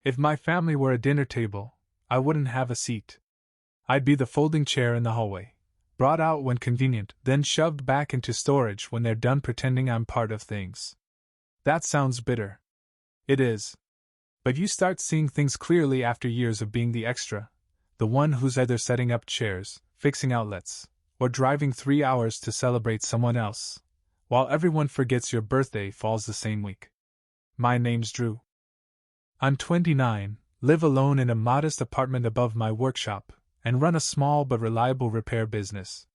If my family were a dinner table, I wouldn't have a seat. I'd be the folding chair in the hallway, brought out when convenient, then shoved back into storage when they're done pretending I'm part of things. That sounds bitter. It is. But you start seeing things clearly after years of being the extra, the one who's either setting up chairs, fixing outlets, or driving 3 hours to celebrate someone else, while everyone forgets your birthday falls the same week. My name's Drew. I'm 29, live alone in a modest apartment above my workshop, and run a small but reliable repair business.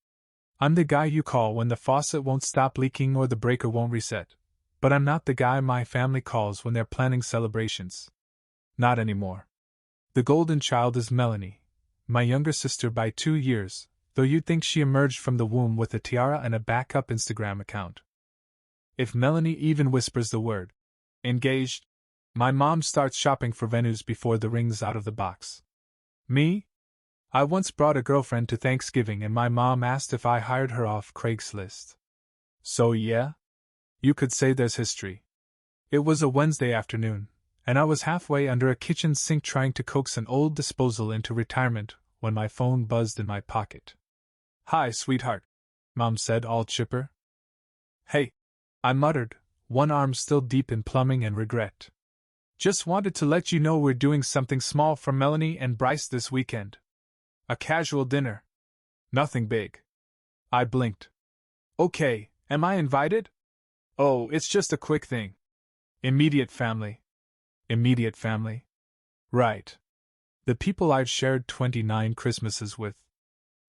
I'm the guy you call when the faucet won't stop leaking or the breaker won't reset, but I'm not the guy my family calls when they're planning celebrations. Not anymore. The golden child is Melanie, my younger sister by 2 years, though you'd think she emerged from the womb with a tiara and a backup Instagram account. If Melanie even whispers the word engaged, my mom starts shopping for venues before the ring's out of the box. Me? I once brought a girlfriend to Thanksgiving and my mom asked if I hired her off Craigslist. So yeah? You could say there's history. It was a Wednesday afternoon, and I was halfway under a kitchen sink trying to coax an old disposal into retirement when my phone buzzed in my pocket. "Hi, sweetheart," Mom said, all chipper. "Hey," I muttered, one arm still deep in plumbing and regret. "Just wanted to let you know we're doing something small for Melanie and Bryce this weekend. A casual dinner. Nothing big." I blinked. "Okay, am I invited?" "Oh, it's just a quick thing. Immediate family." Immediate family? Right. The people I'd shared 29 Christmases with.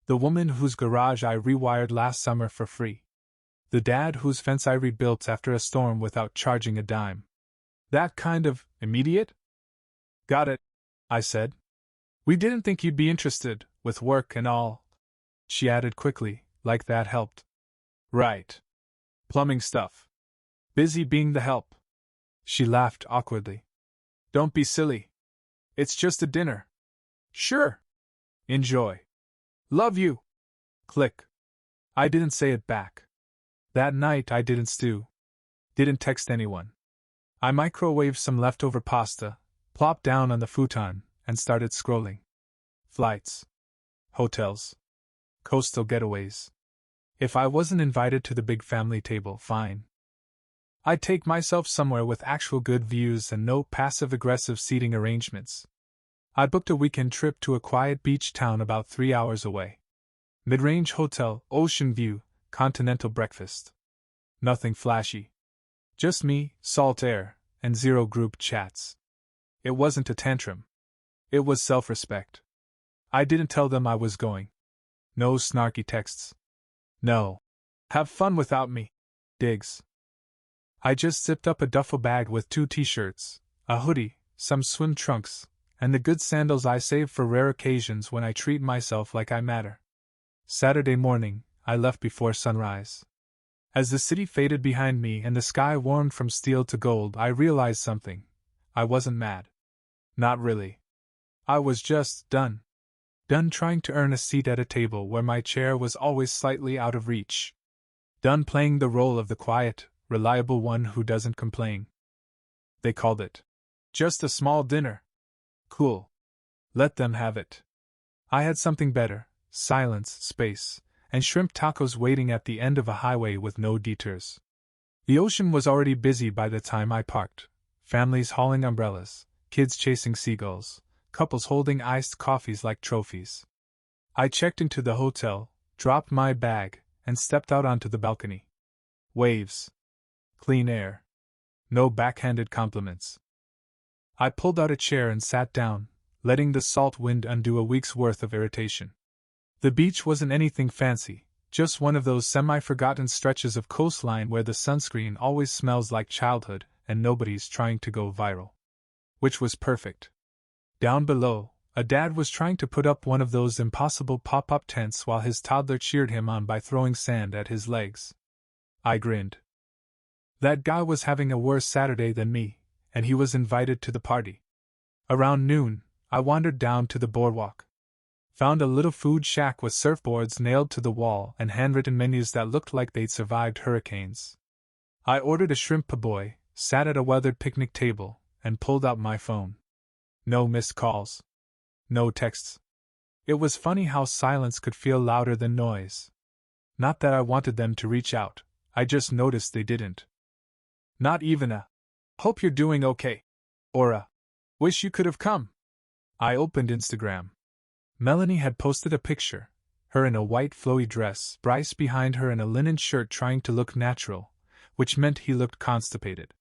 The woman whose garage I rewired last summer for free. The dad whose fence I rebuilt after a storm without charging a dime. That kind of immediate? Got it, I said. "We didn't think you'd be interested, with work and all," she added quickly, like that helped. "Right. Plumbing stuff. Busy being the help." She laughed awkwardly. "Don't be silly. It's just a dinner." "Sure. Enjoy. Love you." Click. I didn't say it back. That night I didn't stew. Didn't text anyone. I microwaved some leftover pasta, plopped down on the futon, and started scrolling. Flights. Hotels. Coastal getaways. If I wasn't invited to the big family table, fine. I'd take myself somewhere with actual good views and no passive-aggressive seating arrangements. I booked a weekend trip to a quiet beach town about 3 hours away. Mid-range hotel, ocean view, continental breakfast. Nothing flashy. Just me, salt air, and 0 group chats. It wasn't a tantrum. It was self-respect. I didn't tell them I was going. No snarky texts. No. "Have fun without me. Digs." I just zipped up a duffel bag with 2 t-shirts, a hoodie, some swim trunks, and the good sandals I save for rare occasions when I treat myself like I matter. Saturday morning, I left before sunrise. As the city faded behind me and the sky warmed from steel to gold, I realized something. I wasn't mad. Not really. I was just done. Done trying to earn a seat at a table where my chair was always slightly out of reach. Done playing the role of the quiet, reliable one who doesn't complain. They called it just a small dinner. Cool. Let them have it. I had something better: silence, space, and shrimp tacos waiting at the end of a highway with no detours. The ocean was already busy by the time I parked. Families hauling umbrellas, kids chasing seagulls, couples holding iced coffees like trophies. I checked into the hotel, dropped my bag, and stepped out onto the balcony. Waves. Clean air. No backhanded compliments. I pulled out a chair and sat down, letting the salt wind undo a week's worth of irritation. The beach wasn't anything fancy, just one of those semi-forgotten stretches of coastline where the sunscreen always smells like childhood and nobody's trying to go viral. Which was perfect. Down below, a dad was trying to put up one of those impossible pop-up tents while his toddler cheered him on by throwing sand at his legs. I grinned. That guy was having a worse Saturday than me, and he was invited to the party. Around noon, I wandered down to the boardwalk. Found a little food shack with surfboards nailed to the wall and handwritten menus that looked like they'd survived hurricanes. I ordered a shrimp po' boy, sat at a weathered picnic table, and pulled out my phone. No missed calls. No texts. It was funny how silence could feel louder than noise. Not that I wanted them to reach out, I just noticed they didn't. Not even a, "Hope you're doing okay," or a, "Wish you could have come." I opened Instagram. Melanie had posted a picture, her in a white flowy dress, Bryce behind her in a linen shirt trying to look natural, which meant he looked constipated.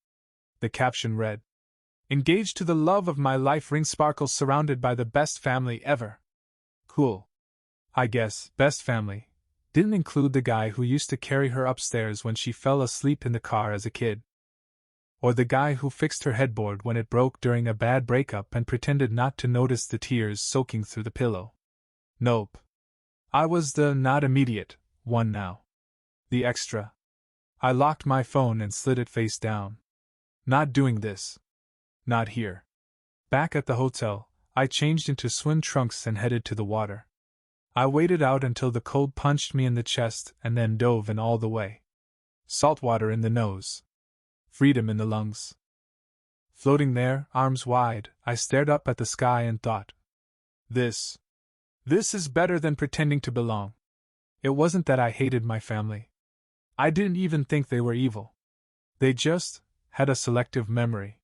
The caption read, "Engaged to the love of my life, ring sparkles, surrounded by the best family ever." Cool. I guess best family didn't include the guy who used to carry her upstairs when she fell asleep in the car as a kid. Or the guy who fixed her headboard when it broke during a bad breakup and pretended not to notice the tears soaking through the pillow. Nope. I was the not immediate one now. The extra. I locked my phone and slid it face down. Not doing this. Not here. Back at the hotel, I changed into swim trunks and headed to the water. I waited out until the cold punched me in the chest and then dove in all the way. Salt water in the nose. Freedom in the lungs. Floating there, arms wide, I stared up at the sky and thought, This is better than pretending to belong. It wasn't that I hated my family. I didn't even think they were evil. They just had a selective memory.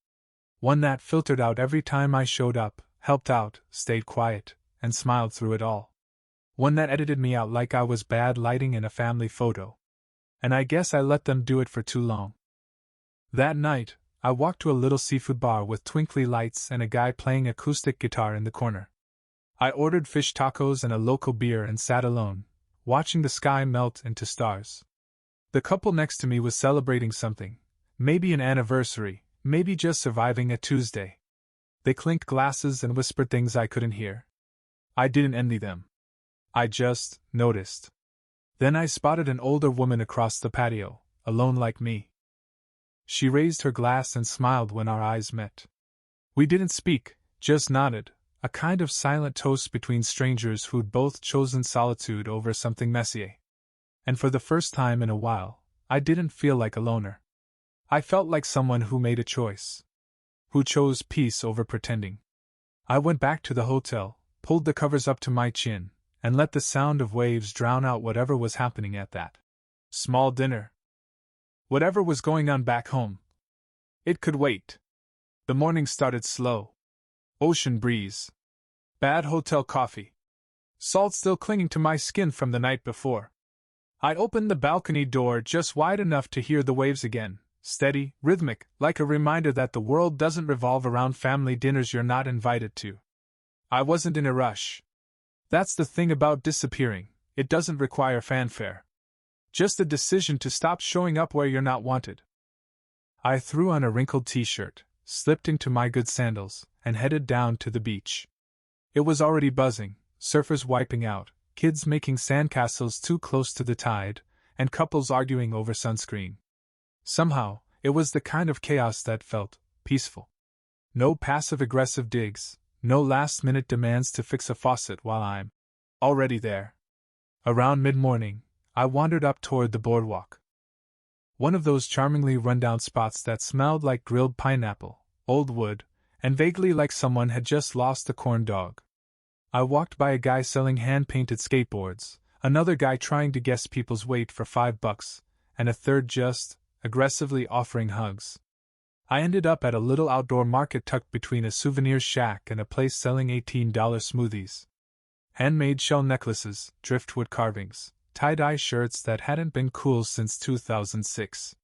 One that filtered out every time I showed up, helped out, stayed quiet, and smiled through it all. One that edited me out like I was bad lighting in a family photo. And I guess I let them do it for too long. That night, I walked to a little seafood bar with twinkly lights and a guy playing acoustic guitar in the corner. I ordered fish tacos and a local beer and sat alone, watching the sky melt into stars. The couple next to me was celebrating something, maybe an anniversary, maybe just surviving a Tuesday. They clinked glasses and whispered things I couldn't hear. I didn't envy them. I just noticed. Then I spotted an older woman across the patio, alone like me. She raised her glass and smiled when our eyes met. We didn't speak, just nodded, a kind of silent toast between strangers who'd both chosen solitude over something messier. And for the first time in a while, I didn't feel like a loner. I felt like someone who made a choice. Who chose peace over pretending. I went back to the hotel, pulled the covers up to my chin, and let the sound of waves drown out whatever was happening at that small dinner. Whatever was going on back home. It could wait. The morning started slow. Ocean breeze. Bad hotel coffee. Salt still clinging to my skin from the night before. I opened the balcony door just wide enough to hear the waves again, steady, rhythmic, like a reminder that the world doesn't revolve around family dinners you're not invited to. I wasn't in a rush. That's the thing about disappearing, it doesn't require fanfare. Just a decision to stop showing up where you're not wanted. I threw on a wrinkled t-shirt, slipped into my good sandals, and headed down to the beach. It was already buzzing, surfers wiping out, kids making sandcastles too close to the tide, and couples arguing over sunscreen. Somehow, it was the kind of chaos that felt peaceful. No passive-aggressive digs, no last-minute demands to fix a faucet while I'm already there. Around mid-morning, I wandered up toward the boardwalk. One of those charmingly run-down spots that smelled like grilled pineapple, old wood, and vaguely like someone had just lost a corn dog. I walked by a guy selling hand-painted skateboards, another guy trying to guess people's weight for $5, and a third just aggressively offering hugs. I ended up at a little outdoor market tucked between a souvenir shack and a place selling $18 smoothies. Handmade shell necklaces, driftwood carvings, tie-dye shirts that hadn't been cool since 2006.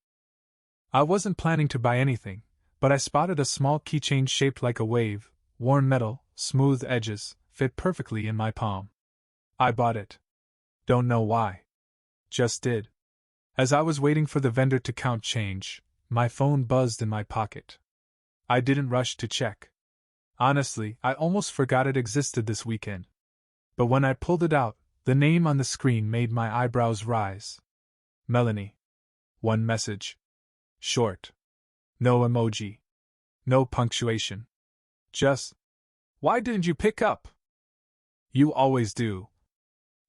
I wasn't planning to buy anything, but I spotted a small keychain shaped like a wave, worn metal, smooth edges, fit perfectly in my palm. I bought it. Don't know why. Just did. As I was waiting for the vendor to count change, my phone buzzed in my pocket. I didn't rush to check. Honestly, I almost forgot it existed this weekend. But when I pulled it out, the name on the screen made my eyebrows rise. Melanie. One message. Short. No emoji. No punctuation. Just, "Why didn't you pick up?" You always do.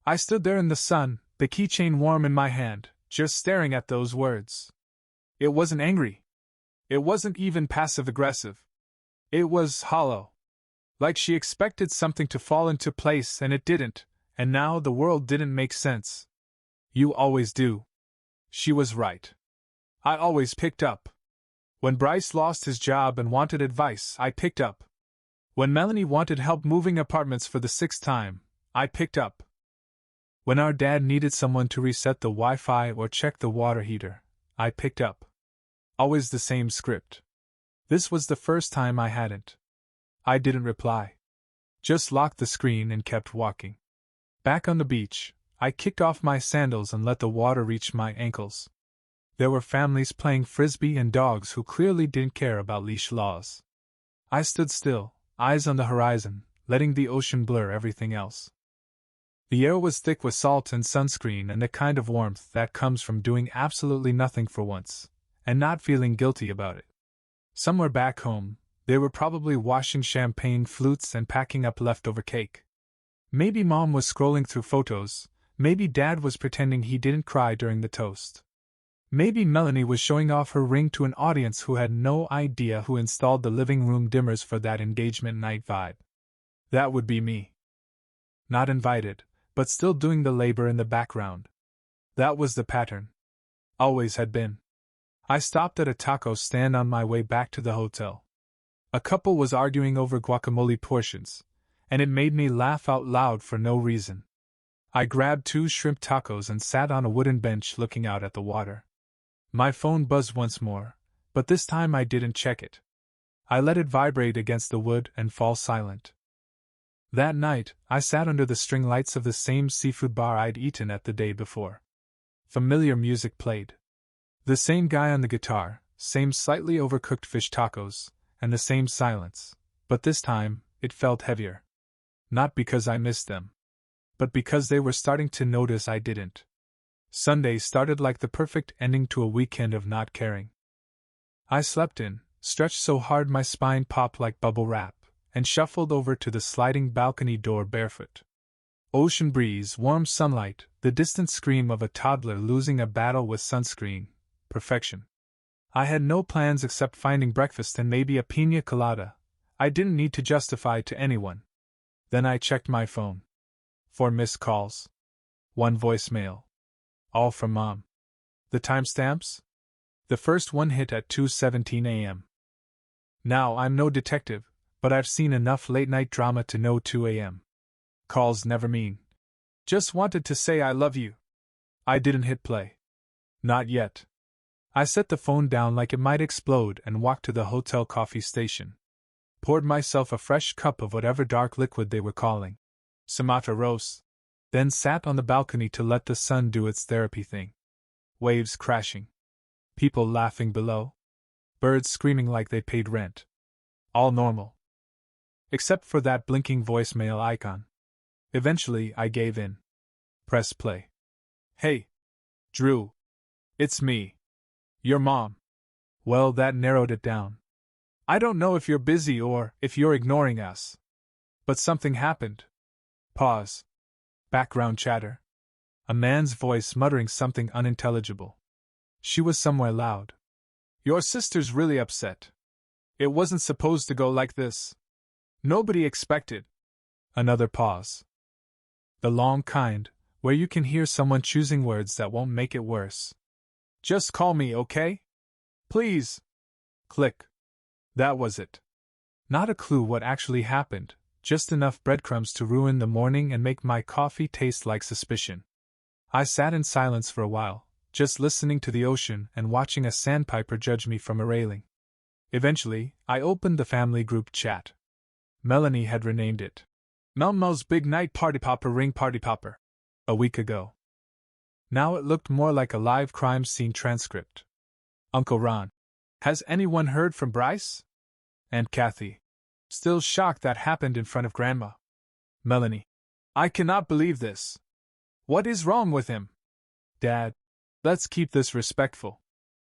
I stood there in the sun, the keychain warm in my hand, just staring at those words. It wasn't angry. It wasn't even passive-aggressive. It was hollow. Like she expected something to fall into place and it didn't, and now the world didn't make sense. You always do. She was right. I always picked up. When Bryce lost his job and wanted advice, I picked up. When Melanie wanted help moving apartments for the 6th time, I picked up. When our dad needed someone to reset the Wi-Fi or check the water heater, I picked up. Always the same script. This was the first time I hadn't. I didn't reply. Just locked the screen and kept walking. Back on the beach, I kicked off my sandals and let the water reach my ankles. There were families playing frisbee and dogs who clearly didn't care about leash laws. I stood still, eyes on the horizon, letting the ocean blur everything else. The air was thick with salt and sunscreen and the kind of warmth that comes from doing absolutely nothing for once, and not feeling guilty about it. Somewhere back home, they were probably washing champagne flutes and packing up leftover cake. Maybe Mom was scrolling through photos, maybe Dad was pretending he didn't cry during the toast. Maybe Melanie was showing off her ring to an audience who had no idea who installed the living room dimmers for that engagement night vibe. That would be me. Not invited, but still doing the labor in the background. That was the pattern. Always had been. I stopped at a taco stand on my way back to the hotel. A couple was arguing over guacamole portions, and it made me laugh out loud for no reason. I grabbed 2 shrimp tacos and sat on a wooden bench looking out at the water. My phone buzzed once more, but this time I didn't check it. I let it vibrate against the wood and fall silent. That night, I sat under the string lights of the same seafood bar I'd eaten at the day before. Familiar music played. The same guy on the guitar, same slightly overcooked fish tacos, and the same silence, but this time, it felt heavier. Not because I missed them, but because they were starting to notice I didn't. Sunday started like the perfect ending to a weekend of not caring. I slept in, stretched so hard my spine popped like bubble wrap, and shuffled over to the sliding balcony door barefoot. Ocean breeze, warm sunlight, the distant scream of a toddler losing a battle with sunscreen. Perfection. I had no plans except finding breakfast and maybe a piña colada. I didn't need to justify to anyone. Then I checked my phone. 4 missed calls. 1 voicemail. All from Mom. The timestamps? The first one hit at 2:17 a.m. Now, I'm no detective, but I've seen enough late-night drama to know 2 a.m. Calls never mean. Just wanted to say I love you. I didn't hit play. Not yet. I set the phone down like it might explode and walked to the hotel coffee station. Poured myself a fresh cup of whatever dark liquid they were calling Sumatra Rose. Then sat on the balcony to let the sun do its therapy thing. Waves crashing. People laughing below. Birds screaming like they paid rent. All normal. Except for that blinking voicemail icon. Eventually, I gave in. Press play. Hey. Drew. It's me. Your mom. Well, that narrowed it down. I don't know if you're busy or if you're ignoring us. But something happened. Pause. Background chatter. A man's voice muttering something unintelligible. She was somewhere loud. Your sister's really upset. It wasn't supposed to go like this. Nobody expected. Another pause. The long kind, where you can hear someone choosing words that won't make it worse. Just call me, okay? Please. Click. That was it. Not a clue what actually happened, just enough breadcrumbs to ruin the morning and make my coffee taste like suspicion. I sat in silence for a while, just listening to the ocean and watching a sandpiper judge me from a railing. Eventually, I opened the family group chat. Melanie had renamed it Melmo's Big Night Party Popper Ring Party Popper a week ago. Now it looked more like a live crime scene transcript. Uncle Ron. Has anyone heard from Bryce? Aunt Kathy. Still shocked that happened in front of Grandma. Melanie. I cannot believe this. What is wrong with him? Dad. Let's keep this respectful.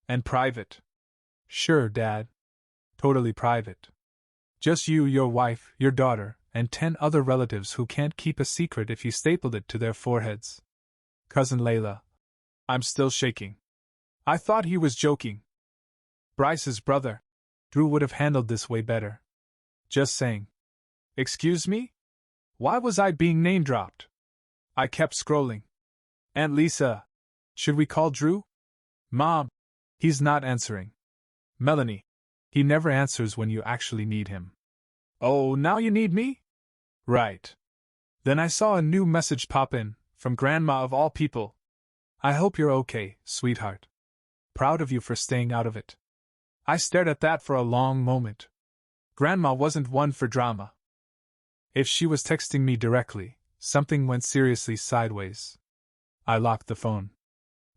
And private. Sure, Dad. Totally private. Just you, your wife, your daughter, and 10 other relatives who can't keep a secret if you stapled it to their foreheads. Cousin Layla. I'm still shaking. I thought he was joking. Bryce's brother. Drew would have handled this way better. Just saying. Excuse me? Why was I being name-dropped? I kept scrolling. Aunt Lisa. Should we call Drew? Mom. He's not answering. Melanie. He never answers when you actually need him. Oh, now you need me? Right. Then I saw a new message pop in, from Grandma of all people. I hope you're okay, sweetheart. Proud of you for staying out of it. I stared at that for a long moment. Grandma wasn't one for drama. If she was texting me directly, something went seriously sideways. I locked the phone.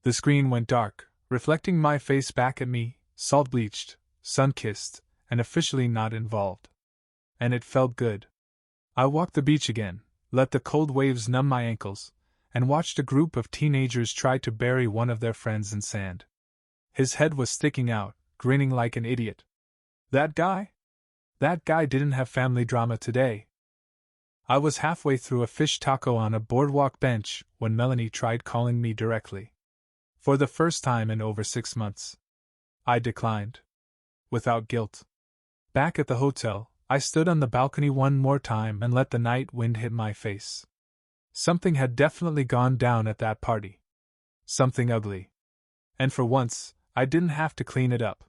The screen went dark, reflecting my face back at me, salt-bleached, sun-kissed, and officially not involved. And it felt good. I walked the beach again, let the cold waves numb my ankles, and watched a group of teenagers try to bury one of their friends in sand. His head was sticking out, grinning like an idiot. That guy? That guy didn't have family drama today. I was halfway through a fish taco on a boardwalk bench when Melanie tried calling me directly. For the first time in over 6 months. I declined. Without guilt. Back at the hotel, I stood on the balcony one more time and let the night wind hit my face. Something had definitely gone down at that party. Something ugly. And for once, I didn't have to clean it up.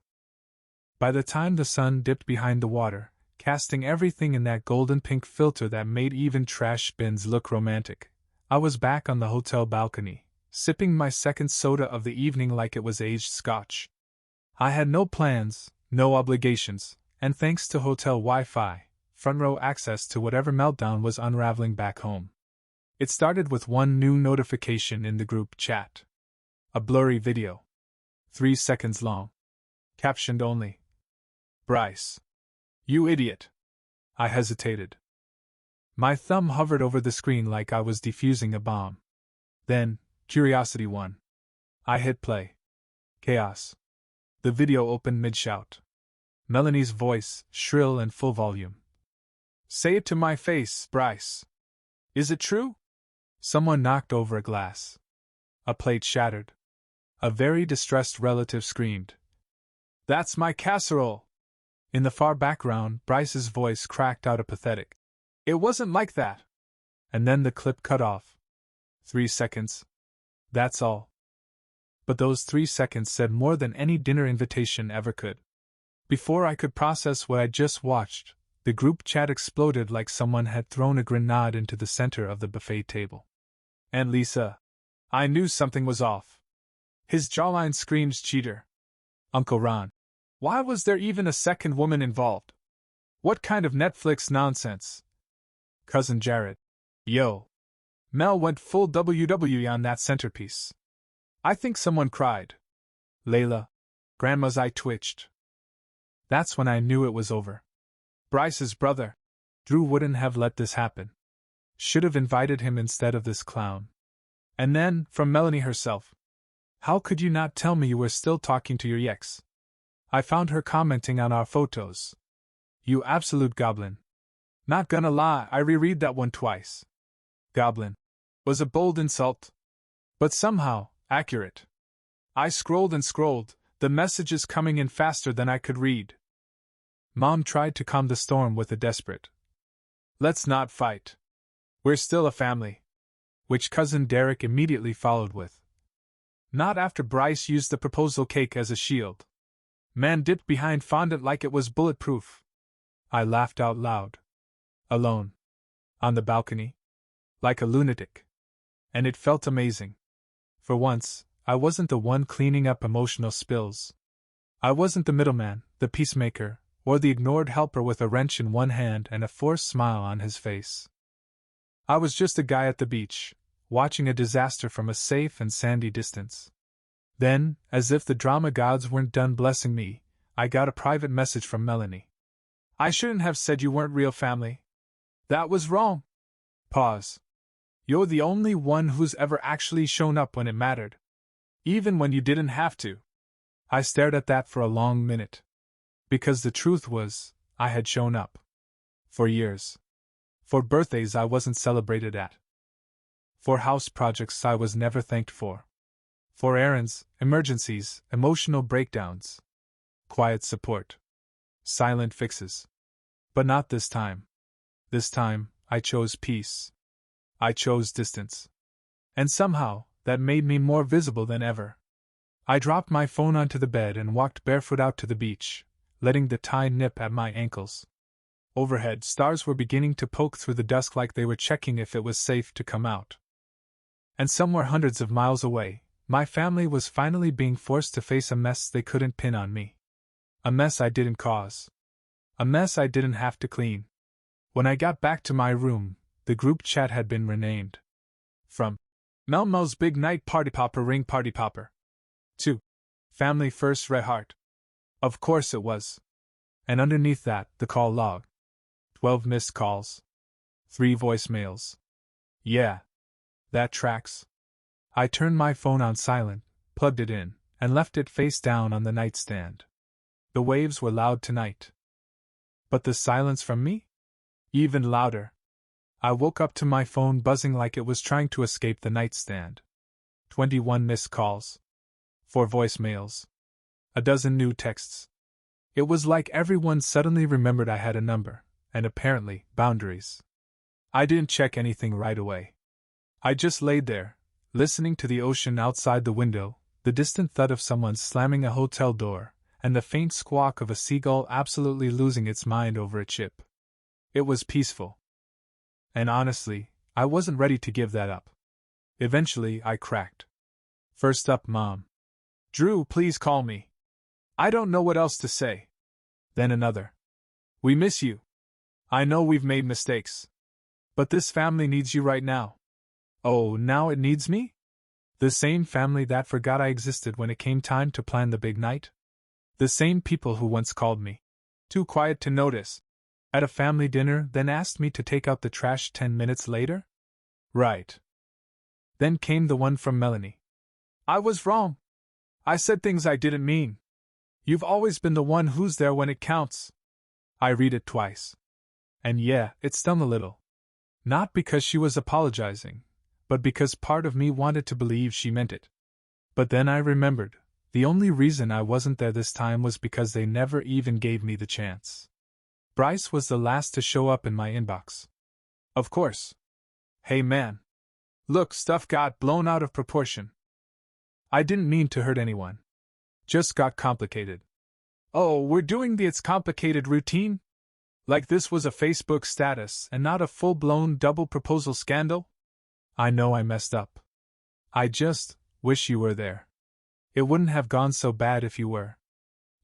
By the time the sun dipped behind the water, casting everything in that golden pink filter that made even trash bins look romantic, I was back on the hotel balcony, sipping my second soda of the evening like it was aged scotch. I had no plans, no obligations, and thanks to hotel Wi-Fi, front row access to whatever meltdown was unraveling back home. It started with one new notification in the group chat. A blurry video. 3 seconds long. Captioned only. Bryce. You idiot. I hesitated. My thumb hovered over the screen like I was defusing a bomb. Then, curiosity won. I hit play. Chaos. The video opened mid-shout. Melanie's voice, shrill and full volume. Say it to my face, Bryce. Is it true? Someone knocked over a glass. A plate shattered. A very distressed relative screamed. That's my casserole! In the far background, Bryce's voice cracked out a pathetic. It wasn't like that! And then the clip cut off. 3 seconds. That's all. But those 3 seconds said more than any dinner invitation ever could. Before I could process what I'd just watched, the group chat exploded like someone had thrown a grenade into the center of the buffet table. Aunt Lisa. I knew something was off. His jawline screamed cheater. Uncle Ron. Why was there even a second woman involved? What kind of Netflix nonsense? Cousin Jared. Yo. Mel went full WWE on that centerpiece. I think someone cried. Layla. Grandma's eye twitched. That's when I knew it was over. Bryce's brother. Drew wouldn't have let this happen. Should have invited him instead of this clown. And then, from Melanie herself. How could you not tell me you were still talking to your ex? I found her commenting on our photos. You absolute goblin. Not gonna lie, I reread that one twice. Goblin. Was a bold insult. But somehow, accurate. I scrolled and scrolled, the messages coming in faster than I could read. Mom tried to calm the storm with a desperate. Let's not fight. We're still a family. Which cousin Derek immediately followed with. Not after Bryce used the proposal cake as a shield. Man dipped behind fondant like it was bulletproof. I laughed out loud. Alone. On the balcony. Like a lunatic. And it felt amazing. For once, I wasn't the one cleaning up emotional spills. I wasn't the middleman, the peacemaker, or the ignored helper with a wrench in one hand and a forced smile on his face. I was just a guy at the beach, watching a disaster from a safe and sandy distance. Then, as if the drama gods weren't done blessing me, I got a private message from Melanie. I shouldn't have said you weren't real family. That was wrong. Pause. You're the only one who's ever actually shown up when it mattered. Even when you didn't have to. I stared at that for a long minute. Because the truth was, I had shown up. For years. For birthdays I wasn't celebrated at. For house projects I was never thanked for. For errands, emergencies, emotional breakdowns. Quiet support. Silent fixes. But not this time. This time, I chose peace. I chose distance. And somehow, that made me more visible than ever. I dropped my phone onto the bed and walked barefoot out to the beach, letting the tide nip at my ankles. Overhead, stars were beginning to poke through the dusk like they were checking if it was safe to come out. And somewhere hundreds of miles away, my family was finally being forced to face a mess they couldn't pin on me. A mess I didn't cause. A mess I didn't have to clean. When I got back to my room, the group chat had been renamed. From Melmo's Big Night Party Popper Ring Party Popper to Family First Red Heart. Of course it was. And underneath that, the call log. 12 missed calls. 3 voicemails. Yeah. That tracks. I turned my phone on silent, plugged it in, and left it face down on the nightstand. The waves were loud tonight. But the silence from me? Even louder. I woke up to my phone buzzing like it was trying to escape the nightstand. 21 missed calls. 4 voicemails. A dozen new texts. It was like everyone suddenly remembered I had a number, and apparently, boundaries. I didn't check anything right away. I just laid there, listening to the ocean outside the window, the distant thud of someone slamming a hotel door, and the faint squawk of a seagull absolutely losing its mind over a chip. It was peaceful. And honestly, I wasn't ready to give that up. Eventually, I cracked. First up, Mom. Drew, please call me. I don't know what else to say. Then another. We miss you. I know we've made mistakes. But this family needs you right now. Oh, now it needs me? The same family that forgot I existed when it came time to plan the big night? The same people who once called me too quiet to notice at a family dinner, then asked me to take out the trash 10 minutes later? Right. Then came the one from Melanie. I was wrong. I said things I didn't mean. You've always been the one who's there when it counts. I read it twice. And yeah, it stung a little. Not because she was apologizing, but because part of me wanted to believe she meant it. But then I remembered, the only reason I wasn't there this time was because they never even gave me the chance. Bryce was the last to show up in my inbox. Of course. Hey man. Look, stuff got blown out of proportion. I didn't mean to hurt anyone. Just got complicated. Oh, we're doing the It's Complicated routine? Like this was a Facebook status and not a full-blown double proposal scandal? I know I messed up. I just wish you were there. It wouldn't have gone so bad if you were.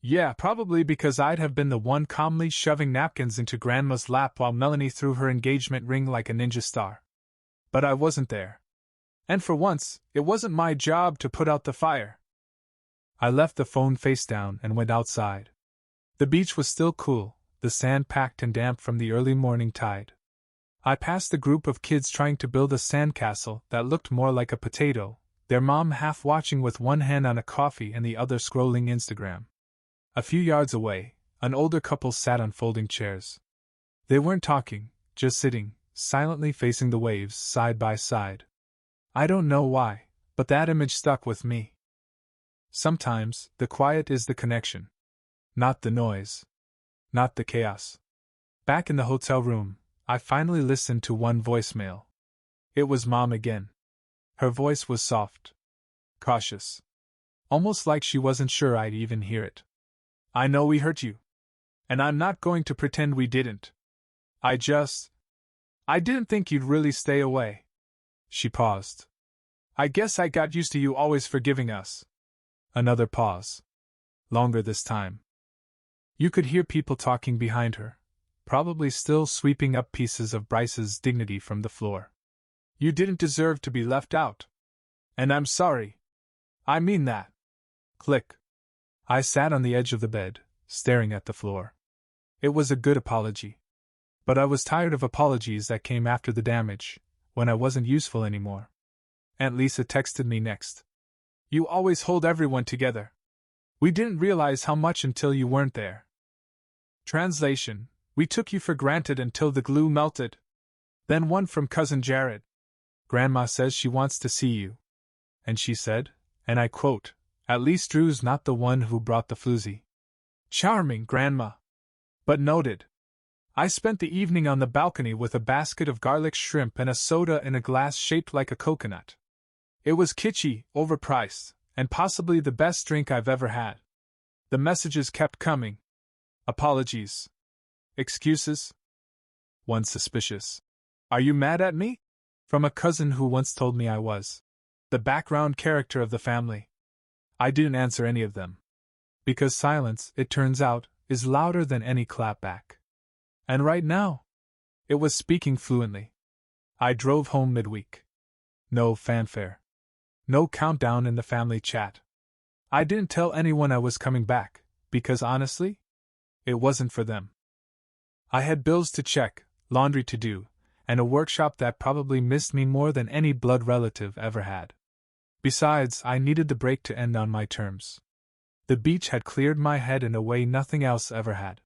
Yeah, probably because I'd have been the one calmly shoving napkins into Grandma's lap while Melanie threw her engagement ring like a ninja star. But I wasn't there. And for once, it wasn't my job to put out the fire. I left the phone face down and went outside. The beach was still cool, the sand packed and damp from the early morning tide. I passed the group of kids trying to build a sandcastle that looked more like a potato, their mom half watching with one hand on a coffee and the other scrolling Instagram. A few yards away, an older couple sat on folding chairs. They weren't talking, just sitting, silently facing the waves side by side. I don't know why, but that image stuck with me. Sometimes, the quiet is the connection. Not the noise. Not the chaos. Back in the hotel room, I finally listened to one voicemail. It was Mom again. Her voice was soft. Cautious. Almost like she wasn't sure I'd even hear it. I know we hurt you. And I'm not going to pretend we didn't. I didn't think you'd really stay away. She paused. I guess I got used to you always forgiving us. Another pause. Longer this time. You could hear people talking behind her, probably still sweeping up pieces of Bryce's dignity from the floor. You didn't deserve to be left out. And I'm sorry. I mean that. Click. I sat on the edge of the bed, staring at the floor. It was a good apology. But I was tired of apologies that came after the damage, when I wasn't useful anymore. Aunt Lisa texted me next. You always hold everyone together. We didn't realize how much until you weren't there. Translation: we took you for granted until the glue melted. Then one from Cousin Jared. Grandma says she wants to see you. And she said, and I quote, at least Drew's not the one who brought the floozy. Charming, Grandma. But noted. I spent the evening on the balcony with a basket of garlic shrimp and a soda in a glass shaped like a coconut. It was kitschy, overpriced, and possibly the best drink I've ever had. The messages kept coming. Apologies. Excuses. One suspicious. Are you mad at me? From a cousin who once told me I was the background character of the family. I didn't answer any of them. Because silence, it turns out, is louder than any clapback. And right now, it was speaking fluently. I drove home midweek. No fanfare. No countdown in the family chat. I didn't tell anyone I was coming back, because honestly, it wasn't for them. I had bills to check, laundry to do, and a workshop that probably missed me more than any blood relative ever had. Besides, I needed the break to end on my terms. The beach had cleared my head in a way nothing else ever had.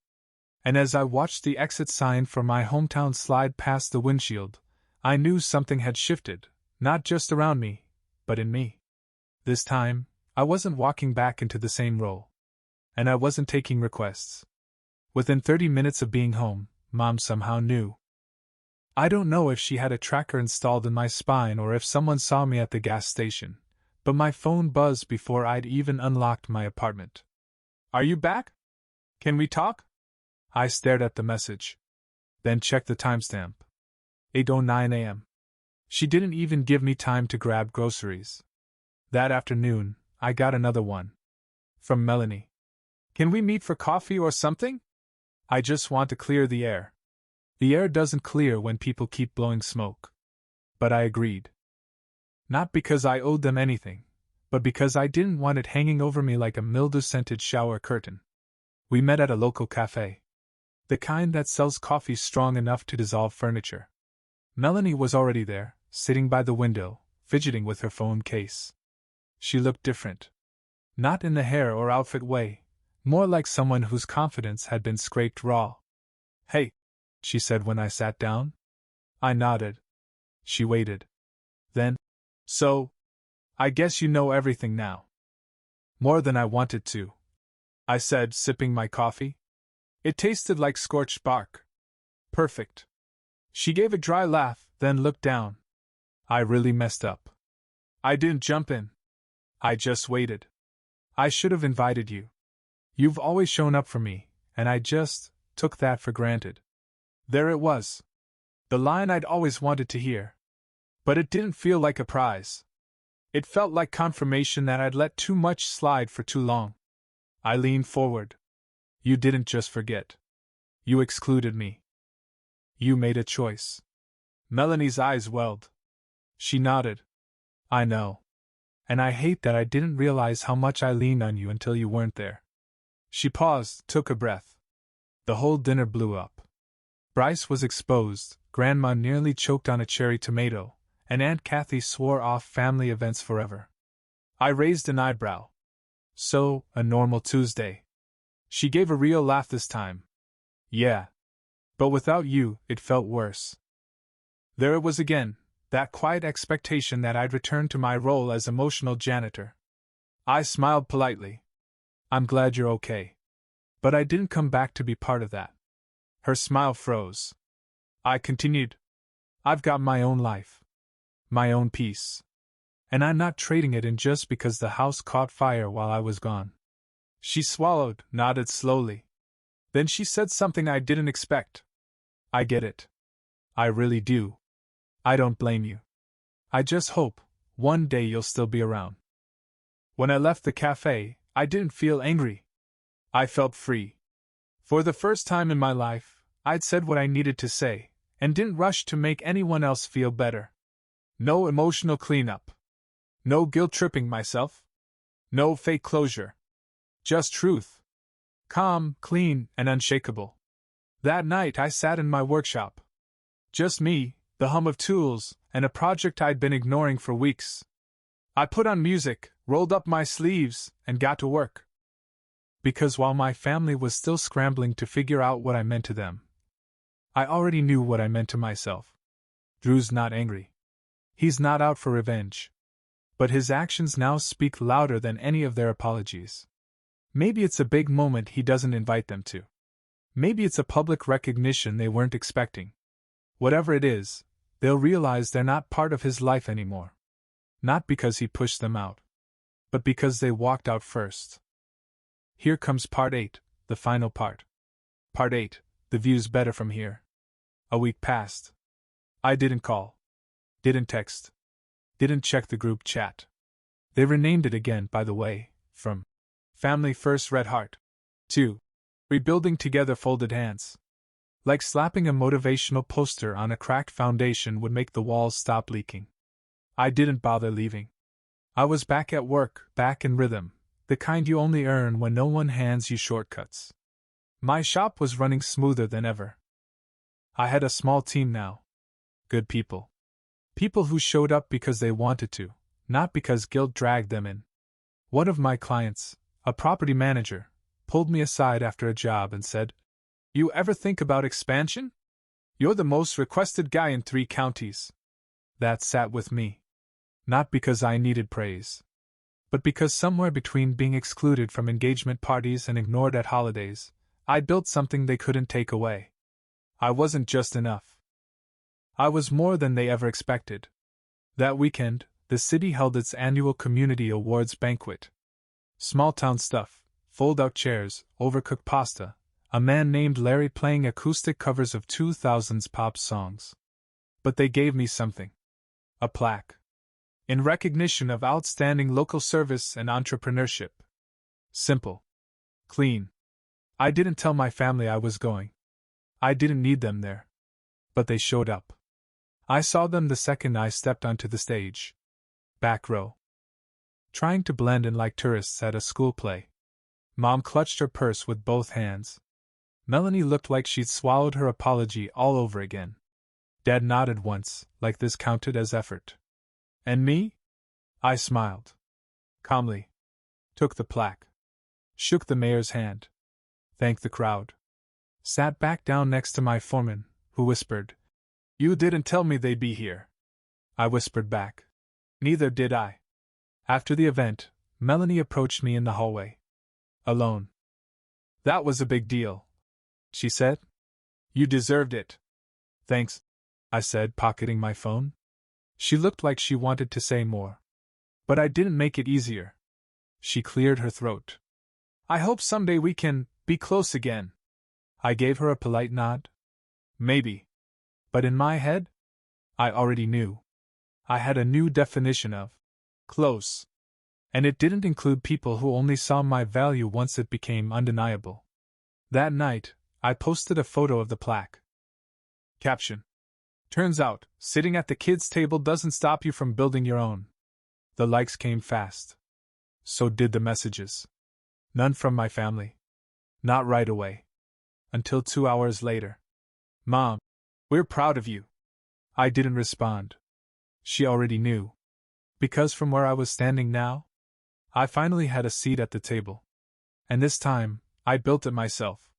And as I watched the exit sign for my hometown slide past the windshield, I knew something had shifted, not just around me, but in me. This time, I wasn't walking back into the same role. And I wasn't taking requests. Within 30 minutes of being home, Mom somehow knew. I don't know if she had a tracker installed in my spine or if someone saw me at the gas station, but my phone buzzed before I'd even unlocked my apartment. Are you back? Can we talk? I stared at the message. Then checked the timestamp. 8:09 a.m. She didn't even give me time to grab groceries. That afternoon, I got another one. From Melanie. Can we meet for coffee or something? I just want to clear the air. The air doesn't clear when people keep blowing smoke. But I agreed. Not because I owed them anything, but because I didn't want it hanging over me like a mildew-scented shower curtain. We met at a local cafe. The kind that sells coffee strong enough to dissolve furniture. Melanie was already there, sitting by the window, fidgeting with her phone case. She looked different. Not in the hair or outfit way, more like someone whose confidence had been scraped raw. Hey, she said when I sat down. I nodded. She waited. Then, so, I guess you know everything now. More than I wanted to, I said, sipping my coffee. It tasted like scorched bark. Perfect. She gave a dry laugh, then looked down. I really messed up. I didn't jump in. I just waited. I should have invited you. You've always shown up for me, and I just took that for granted. There it was. The line I'd always wanted to hear. But it didn't feel like a prize. It felt like confirmation that I'd let too much slide for too long. I leaned forward. You didn't just forget. You excluded me. You made a choice. Melanie's eyes welled. She nodded. I know. And I hate that I didn't realize how much I leaned on you until you weren't there. She paused, took a breath. The whole dinner blew up. Bryce was exposed, Grandma nearly choked on a cherry tomato, and Aunt Kathy swore off family events forever. I raised an eyebrow. So, a normal Tuesday. She gave a real laugh this time. Yeah. But without you, it felt worse. There it was again, that quiet expectation that I'd return to my role as emotional janitor. I smiled politely. I'm glad you're okay. But I didn't come back to be part of that. Her smile froze. I continued. I've got my own life. My own peace. And I'm not trading it in just because the house caught fire while I was gone. She swallowed, nodded slowly. Then she said something I didn't expect. I get it. I really do. I don't blame you. I just hope, one day you'll still be around. When I left the cafe, I didn't feel angry. I felt free. For the first time in my life, I'd said what I needed to say, and didn't rush to make anyone else feel better. No emotional cleanup. No guilt-tripping myself. No fake closure. Just truth. Calm, clean, and unshakable. That night I sat in my workshop. Just me, the hum of tools, and a project I'd been ignoring for weeks. I put on music, rolled up my sleeves, and got to work. Because while my family was still scrambling to figure out what I meant to them, I already knew what I meant to myself. Drew's not angry. He's not out for revenge. But his actions now speak louder than any of their apologies. Maybe it's a big moment he doesn't invite them to. Maybe it's a public recognition they weren't expecting. Whatever it is, they'll realize they're not part of his life anymore. Not because he pushed them out, but because they walked out first. Here comes part 8, the final part. Part 8, the view's better from here. A week passed. I didn't call. Didn't text. Didn't check the group chat. They renamed it again, by the way, from Family First Red Heart to Rebuilding Together Folded Hands. Like slapping a motivational poster on a cracked foundation would make the walls stop leaking. I didn't bother leaving. I was back at work, back in rhythm, the kind you only earn when no one hands you shortcuts. My shop was running smoother than ever. I had a small team now. Good people. People who showed up because they wanted to, not because guilt dragged them in. One of my clients, a property manager, pulled me aside after a job and said, "You ever think about expansion? You're the most requested guy in 3 counties." That sat with me. Not because I needed praise, but because somewhere between being excluded from engagement parties and ignored at holidays, I built something they couldn't take away. I wasn't just enough. I was more than they ever expected. That weekend, the city held its annual Community Awards banquet. Small-town stuff, fold-out chairs, overcooked pasta, a man named Larry playing acoustic covers of 2000s pop songs. But they gave me something. A plaque. In recognition of outstanding local service and entrepreneurship. Simple. Clean. I didn't tell my family I was going. I didn't need them there. But they showed up. I saw them the second I stepped onto the stage. Back row. Trying to blend in like tourists at a school play. Mom clutched her purse with both hands. Melanie looked like she'd swallowed her apology all over again. Dad nodded once, like this counted as effort. And me? I smiled. Calmly. Took the plaque. Shook the mayor's hand. Thanked the crowd. Sat back down next to my foreman, who whispered, "You didn't tell me they'd be here." I whispered back, "Neither did I." After the event, Melanie approached me in the hallway. Alone. "That was a big deal," she said. "You deserved it." "Thanks," I said, pocketing my phone. She looked like she wanted to say more. But I didn't make it easier. She cleared her throat. "I hope someday we can be close again." I gave her a polite nod. Maybe. But in my head, I already knew. I had a new definition of close. And it didn't include people who only saw my value once it became undeniable. That night, I posted a photo of the plaque. Caption. Turns out, sitting at the kids' table doesn't stop you from building your own. The likes came fast. So did the messages. None from my family. Not right away. Until 2 hours later. "Mom, we're proud of you." I didn't respond. She already knew. Because from where I was standing now, I finally had a seat at the table. And this time, I built it myself.